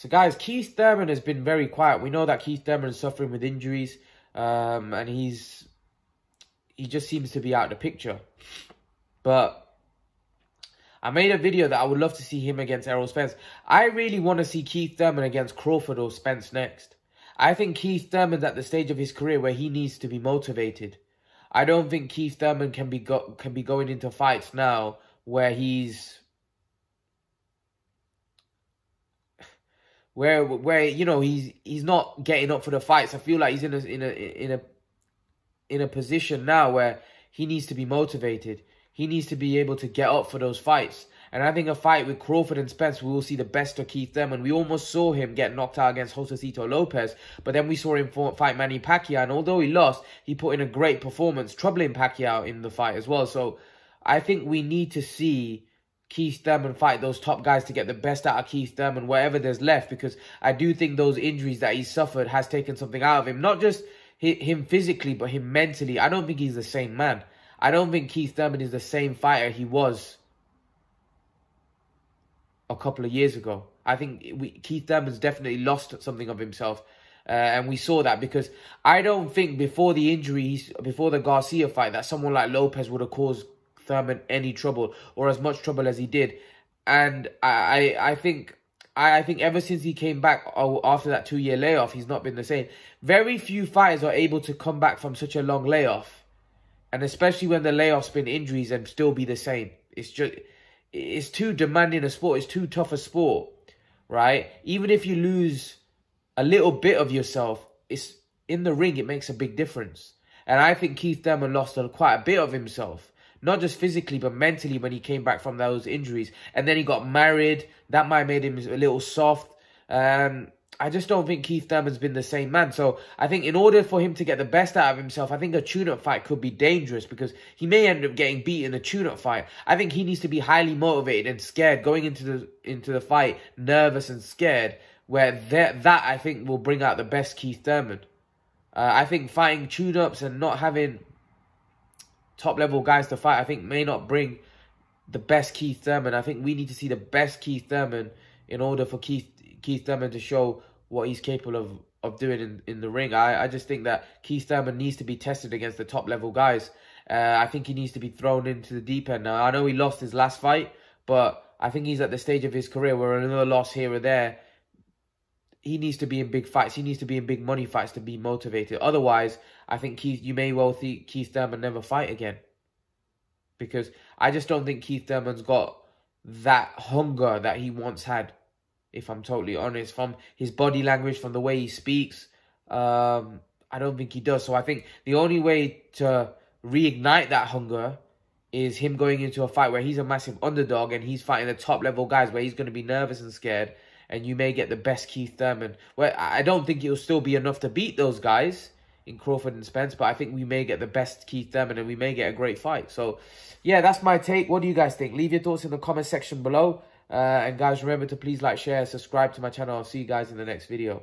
So guys, Keith Thurman has been very quiet. We know that Keith Thurman is suffering with injuries, and he just seems to be out of the picture. But I made a video that I would love to see him against Errol Spence. I really want to see Keith Thurman against Crawford or Spence next. I think Keith Thurman's at the stage of his career where he needs to be motivated. I don't think Keith Thurman can be going into fights now where he's you know he's not getting up for the fights. I feel like he's in a position now where he needs to be motivated. He needs to be able to get up for those fights. And I think a fight with Crawford and Spence, we will see the best of Keith Thurman. We almost saw him get knocked out against Josecito Lopez, but then we saw him fight Manny Pacquiao, and although he lost, he put in a great performance, troubling Pacquiao in the fight as well. So I think we need to see Keith Thurman fight those top guys to get the best out of Keith Thurman, wherever there's left, because I do think those injuries that he suffered has taken something out of him. Not just him physically, but him mentally. I don't think he's the same man. I don't think Keith Thurman is the same fighter he was a couple of years ago. I think Keith Thurman's definitely lost something of himself. And we saw that because I don't think before the injuries, before the Garcia fight, that someone like Lopez would have caused Thurman any trouble or as much trouble as he did. And I think ever since he came back after that 2-year layoff, he's not been the same. Very few fighters are able to come back from such a long layoff. And especially when the layoff's been injuries and still be the same. It's too demanding a sport. It's too tough a sport, right? Even if you lose a little bit of yourself, it's in the ring, it makes a big difference. And I think Keith Thurman lost quite a bit of himself. Not just physically, but mentally when he came back from those injuries. And then he got married. That might have made him a little soft. I just don't think Keith Thurman's been the same man. So I think in order for him to get the best out of himself, I think a tune-up fight could be dangerous because he may end up getting beat in a tune-up fight. I think he needs to be highly motivated and scared going into the fight, nervous and scared, where that I think will bring out the best Keith Thurman. I think fighting tune-ups and not having top-level guys to fight, I think may not bring the best Keith Thurman. I think we need to see the best Keith Thurman in order for Keith Thurman to show what he's capable of doing in the ring. I just think that Keith Thurman needs to be tested against the top-level guys. I think he needs to be thrown into the deep end. Now, I know he lost his last fight, but I think he's at the stage of his career where another loss here or there, he needs to be in big fights. He needs to be in big money fights to be motivated. Otherwise, I think you may well see Keith Thurman never fight again. Because I just don't think Keith Thurman's got that hunger that he once had. If I'm totally honest, from his body language, from the way he speaks, I don't think he does. So I think the only way to reignite that hunger is him going into a fight where he's a massive underdog and he's fighting the top-level guys where he's going to be nervous and scared, and you may get the best Keith Thurman. Well, I don't think it'll still be enough to beat those guys in Crawford and Spence, but I think we may get the best Keith Thurman and we may get a great fight. So, yeah, that's my take. What do you guys think? Leave your thoughts in the comment section below. And guys, remember to please like, share, subscribe to my channel. I'll see you guys in the next video.